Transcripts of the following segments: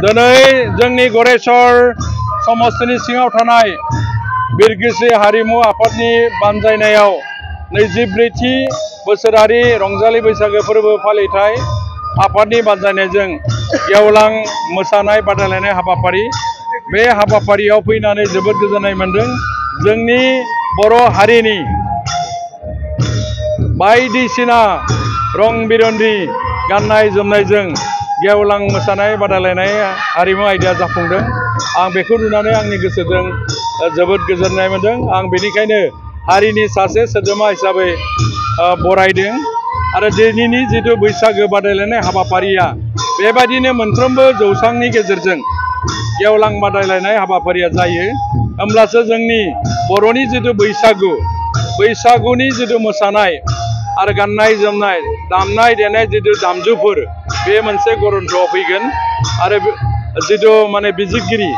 दिनै जोंनि गरेस्वर समस्तिनि सिङाव थानाय बिरगोस्रि हारिमु आफादनि बानजायनायाव 24थि बोसोरारि रंजालि बैसागो फोरबो फालिथाय आफादनि बानजायनायजों गेवलां मोसानाय बादायलायनाय हाबाफारि बे हाबाफारियाव फैनानै जोबोद गोजोननाय मोनदों। जोंनि बर' हारिनि बायदिसिना रं बिरंनि गाननाय जोमनायजों गेवलां मोसानाय बादायलायनाय हारिमु आयदाया जाफुंदों। आं बेखौ नुनानै आंनि गोसोजों जोबोद गोजोननाय मोनदों। आं बेनिखायनो हारिनि सासे सोद्रोमा हिसाबै बरायदों आरो दिनैनि जिथु बैसागो बादायलायनाय हाबाफारिया बेबायदिनो मोनफ्रोमबो जौसांनि गेजेरजों गेवलां बादायलायनाय हाबाफारिया जायो। होमब्लासो जोंनि बर'नि जिथु बैसागुनि जिथु मोसानाय आरो गाननाय जोमनाय दामनाय देनाय जिथु दामजुफोर बे मोनसे गरन्थ'आव फैगोन आरो जिथु बिजिरगिरि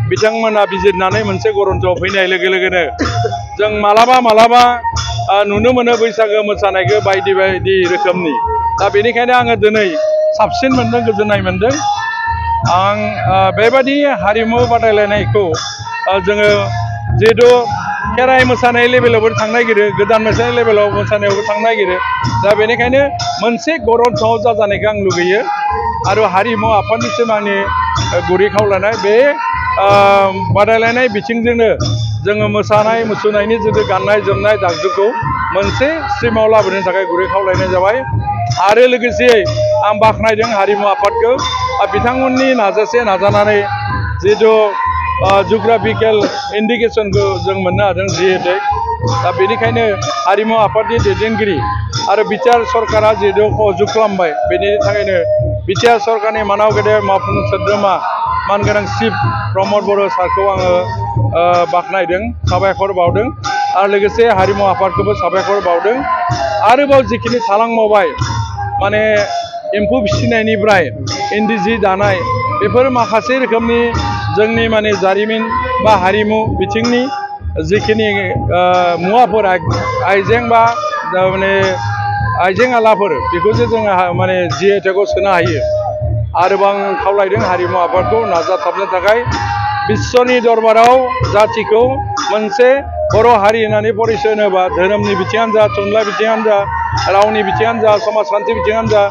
बिथांमोना बिजिरनानै मोनसे गरन्थ'आव फैनाय लोगो लोगोनो जों मालाबा नुनो मोनो बैसागो मोसानायखौ बायदि बायदि रोखोमनि। दा बेनिखायनो आङो दिनै साबसिन मोनदों, गोजोननाय मोनदों। आं बेबायदि हारिमु बादायलायनायखौ जोङो जिहेतु खेराइ मोसानाय लेभेलावबो थांनो नागिरो, गोदान मोसानाय लेभेलाव मोसानायावबो थांनो नागिरो। दा बेनिखायनो मोनसे गरन्थ'आव जाजानायखौ आं लुगैयो आरो हारिमु आफादनिसिम आंनि गुरै खावलायनाय बे बादायलायनाय बिथिंजोंनो जोङो मोसानाय मुसुरनायनि जिथु गाननाय जोमनाय दागजुखौ मोनसे स्ट्रिमाव लाबोनो थाखाय गुरै खावलायनाय जाबाय। आरो लोगोसेयै आं बाख्नायदों हारिमु आफादखौ बिथांमोननि नाजानानै जिथु जिअ'ग्राफिकेल इन्डिकेसनखौ जों मोननो हादों जिहेथु। दा बेनिखायनो हारिमु आफादनि दैदेनगिरि आरो बिटिआर सरकारा जिहेतु सहयोग खालामबाय, बेनि थाखायनो बिटिआर सरकारनि मानाव गेदेर मावफुं सोद्रोमा मानगोनां चिफ प्रमद बर' सारखौ आङो बाख्नायदों, साबायखर बावदों आरो लोगोसे हारिमु आफादखौबो साबायखर बावदों। आरोबाव जिखिनि थालांबावबाय एम्फौ फिसिनायनिफ्राय इन्दि जि दानाय बेफोर माखासे रोखोमनि जोंनि जारिमिन बा हारिमु बिथिंनि जिखिनि मुवाफोर आइजें बा आइजें आलाफोर बेखौसो जोङो जिआइटेकआव सोनो हायो। आरोबां खावलायदों हारिमु आफादखौ नाजाथाबनो थाखाय बिश्वनि दरबाराव जाथिखौ मोनसे बर' हारि होननानै परिचय होनोबा धोरोमनि बिथिङानो जा, थुनलाइ बिथिङानो जा, रावनि बिथिङानो जा, समाजखान्थि बिथिङानो जा,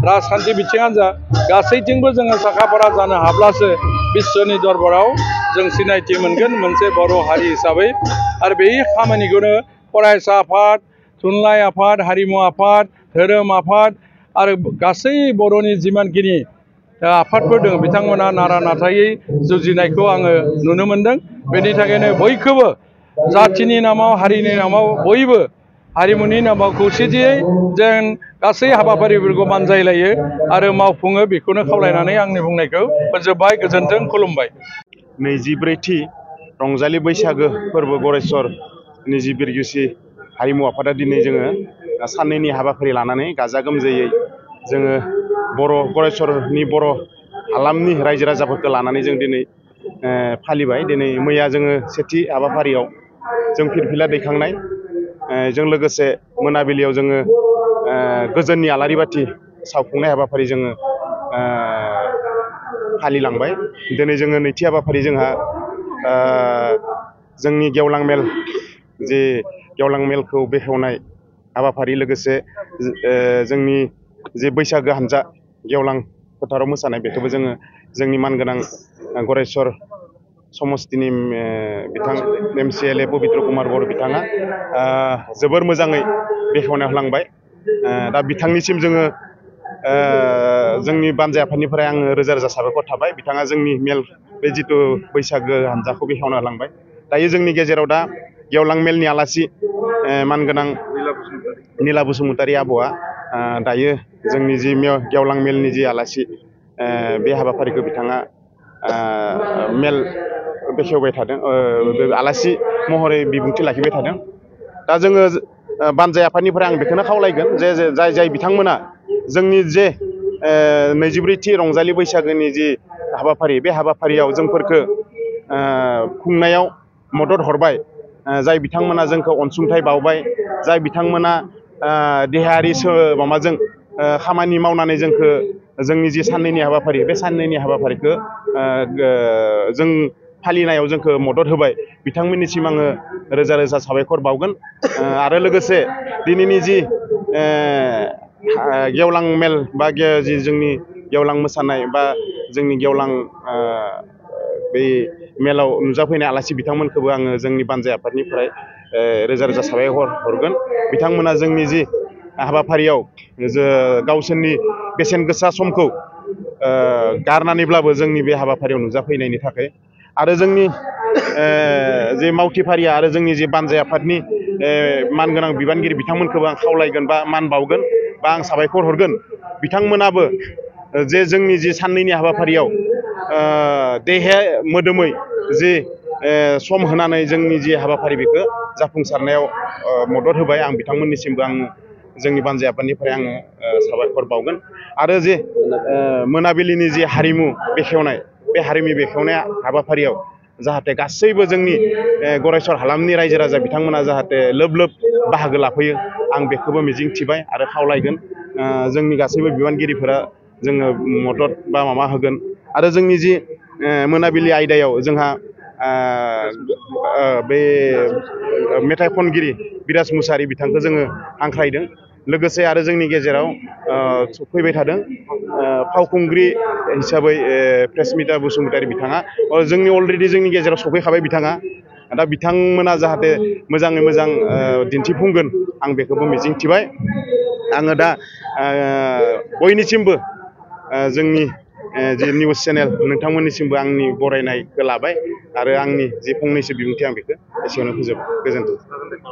राजखान्थि बिथिङानो जा, गासैथिंबो जोङो साखाफारा जानो हाब्लासो बिश्वनि दरबाराव जों सिनायथि मोनगोन मोनसे बर' हारि हिसाबै। आरो बे खामानिखौनो फरायसा आफाद, थुनलाइ आफाद, हारिमु आफाद, धोरोम आफाद आरो गासै बर'नि जिमानखिनि आफादफोर दङ बिथांमोना नारा नाथायै जुजिनायखौ आङो नुनो मोनदों। बेनि थाखायनो बयखौबो जाथिनि नामाव, हारिनि नामाव बयबो हारिमुनि नामाव खौसेथियै जों गासै हाबाफारिफोरखौ बानजायलायो आरो मावफुङो, बेखौनो खावलायनानै आंनि बुंनायखौ फोजोबबाय। गोजोन्थों, खुलुमबाय। 24थि रंजालि बैसागो फोरबो गरेस्वरनि जि बिरगोस्रि हारिमु आफादा दिनै जोङो साननैनि हाबाफारि लानानै गाजा गोमजायै जोङो गरेस्वरनि बर' हालामनि रायजो राजाफोरखौ लानानै जों दिनै फालिबाय। दिनै मैया जोङो सेथि हाबाफारियाव जों फिरफिला दैखांनाय, जों लोगोसे मोनाबिलियाव जोङो गोजोननि आलारि बाथि सावफुंनाय हाबाफारि जोङो फालिलांबाय। दिनै जोङो नैथि हाबाफारि जोंहा जोंनि गेवलां मेल, जे गेवलां मेलखौ बेखेवनाय हाबाफारि, लोगोसे जोंनि जे बैसागो हान्जा गेवलां फोथाराव मोसानाय बेखौबो जोङो जोंनि मानगोनां गरेस्वर समस्तिनि बिथां MCLA पबित्र कुमार बर' बिथाङा जोबोर मोजाङै बेखेवना होलांबाय। दा बिथांनिसिम जोङो जोंनि बानजाय आफादनिफ्राय आङो रोजा रोजा साबायखर थाबाय। बिथाङा जोंनि मेल बे जिथु बैसागो हान्जाखौ बेखेवना होलांबाय। दायो जोंनि गेजेराव दा गेवलां मेलनि आलासि मानगोनां निला बसुमतारी आब'आ दायो जोंनि जि गेवलां मेलनि जि आलासि बे हाबाफारिखौ बिथाङा मेल बेखेवबाय थादों, आलासि महरै बिबुंथि लाखिबाय थादों। दा जोङो बानजाय आफादनिफ्राय आं बेखौनो खावलायगोन जे जाय बिथांमोना जोंनि जे 24थि रंजालि बैसागोनि जि हाबाफारि, बे हाबाफारियाव जोंफोरखौ खुंनायाव मदद हरबाय, जाय बिथांमोना जोंखौ अनसुंथाइ बावबाय, जाय बिथांमोना देहायारि माबाजों खामानि मावनानै जोंखौ जोंनि जि साननैनि हाबाफारि बे साननैनि हाबाफारिखौ जों फालिनायाव जोंखौ मदद होबाय बिथांमोननिसिम आङो रोजा रोजा साबायखर बावगोन आरो लोगोसे दिनैनि जि गेवलां मेल बा जि जोंनि गेवलां मोसानाय बा जोंनि गेवलां बै मेलाव नुजाफैनाय आलासि बिथांमोनखौबो आङो जोंनि बानजाय आफादनिफ्राय रोजा रोजा साबायखर हरगोन बिथांमोना जोंनि जि हाबाफारियाव गावसोरनि बेसेन गोसा समखौ गारनानैब्लाबो जोंनि बे हाबाफारियाव नुजाफैनायनि थाखाय आरो जोंनि जे मावथिफारिया आरो जोंनि जे बानजाय आफादनि मानगोनां बिबानगिरि बिथांमोनखौबो आं खावलायगोन बा मान बावगोन बा आं साबायखर हरगोन बिथांमोनाबो जे जोंनि जि साननैनि हाबाफारियाव देहे मोदोमै जि सम होनानै जोंनि जि हाबाफारि बेखौ जाफुंसारनायाव मदद होबाय आं बिथांमोननिसिमबो आं जोंनि बानजाय आफादनिफ्राय आङो साबायखर बावगोन आरो जे मोनाबिलिनि जि हारिमु बेखेवनाय बे हारिमु बेखेवनाय हाबाफारियाव जाहाथे गासैबो जोंनि गरायसर हालामनि रायजो राजा बिथांमोना जाहाथे लोब लोब बाहागो लाफैयो आं बेखौबो मिजिंथिबाय आरो खावलायगोन जोंनि गासैबो बिबानगिरिफोरा जोङो मदद बा माबा होगोन आरो जोंनि जि मोनाबिलि आयदायाव जोंहा बे मेथाइ खनगिरि बिराज मुसाहारि बिथांखौ जोङो हांख्रायदों लोगोसे आरो जोंनि गेजेराव फैबाय थादों फावखुंग्रि हिसाबै प्रेसमिता बसुमतारी बिथाङा जोंनि अलरेडि जोंनि गेजेराव सफैखाबाय बिथाङा दा बिथांमोना जाहाथे मोजाङै मोजां दिन्थिफुंगोन आं बेखौबो मिजिंथिबाय आङो दा बयनिसिमबो जोंनि जि निउस चेनेल नोंथांमोननिसिमबो आंनि बरायनायखौ लाबाय आरो आंनि जि फंनैसो बिबुंथि आं बेखौ एसेयावनो फोजोबबाय गोजोन्थों।